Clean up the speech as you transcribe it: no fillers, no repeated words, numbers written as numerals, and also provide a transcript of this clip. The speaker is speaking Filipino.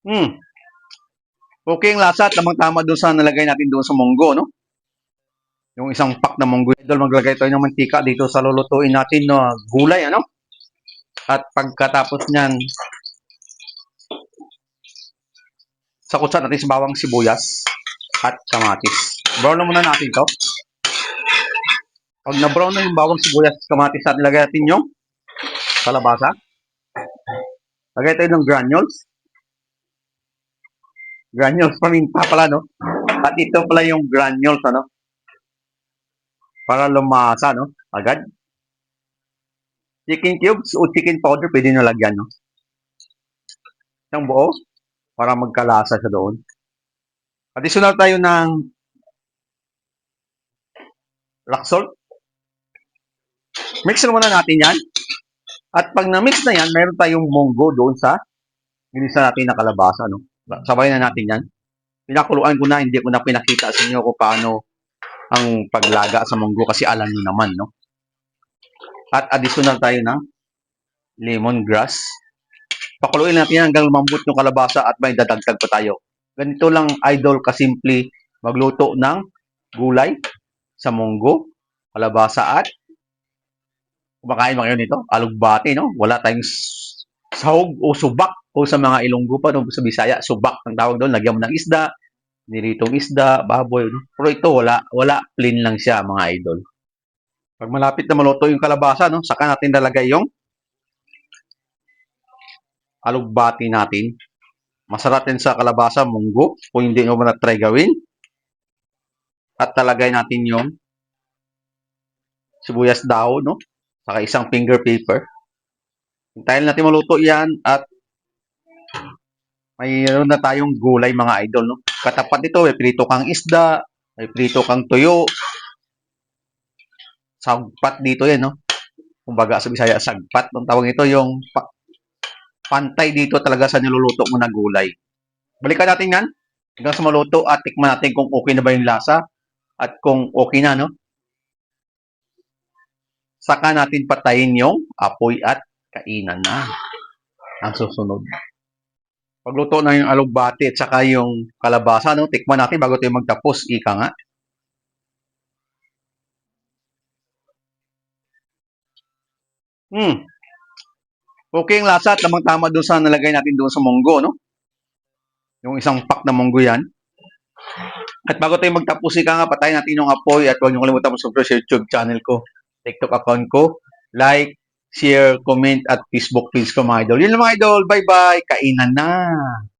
Hmm. Okay ang lasa at tamang-tama doon sa nalagay natin doon sa munggo, no? Yung isang pack na munggo. Idol, maglagay tayo ng mantika dito sa lulutuin natin no gulay, ano? At pagkatapos niyan, sakutan natin sa bawang sibuyas at kamatis. Brown na muna natin to. Pag na-brown na yung bawang sibuyas at kamatis at lagay natin yung kalabasa. Lagay tayo ng granules. Granules paminta pala, no? At ito pala yung granules, ano? Para lumasa, no? Agad. Chicken cubes o chicken powder, pwede nyo lagyan, no? Isang buo para magkalasa sa doon. Additional tayo ng rock salt. Mix na muna natin yan. At pag na-mix na yan, meron tayong munggo doon sa ginisa natin na kalabasa, no? Sabay na natin yan. Pinakuluan ko na, hindi ko na pinakita sa inyo kung paano ang paglaga sa munggo kasi alam nyo naman, no? At additional tayo ng lemongrass. Pakuluin natin yan hanggang lumambot yung kalabasa at may dadagdag pa tayo. Ganito lang, idol, kasimple magluto ng gulay sa munggo, kalabasa at kumakain ba kayo nito? Alugbati, no? Wala tayong sahog o subak o sa mga Ilonggo pa, no? Sa Bisaya, subak ang tawag doon. Lagyan mo ng isda, niritong isda, baboy, no? Pero ito, wala, plain lang siya, mga idol. Pag malapit na maluto yung kalabasa, no? Saka natin lalagay yung alugbati natin. Masarap din sa kalabasa, munggo. Kung hindi nyo na try gawin. At talagay natin yung sibuyas daw, no? Saka isang finger paper. Hintayin natin maluto yan at mayroon na tayong gulay, mga idol, no? Katapat nito, may prito kang isda, may prito kang tuyo. Sagpat dito yan, no? Kumbaga sa Bisaya, sagpat. Ang tawag ito yung pantay dito talaga sa niluluto mo na gulay. Balikan natin yan hanggang sa maluto at tikman natin kung okay na ba yung lasa at kung okay na, no? Saka natin patayin yung apoy at kainan na ang susunod. Pagluto na yung alugbati at saka yung kalabasa, no? Tikman natin bago tayo magtapos, ika nga. Okay ang lasa at tamang-tama doon sa nalagay natin doon sa munggo, no? Yung isang pack na munggo yan. At bago tayo magtapos, ika nga, patayin natin yung apoy at huwag niyo kalimutan mag-subscribe sa YouTube channel ko, TikTok account ko, like, share, comment at Facebook page ko, mga idol. Yun lang, mga idol. Bye-bye. Kainan na.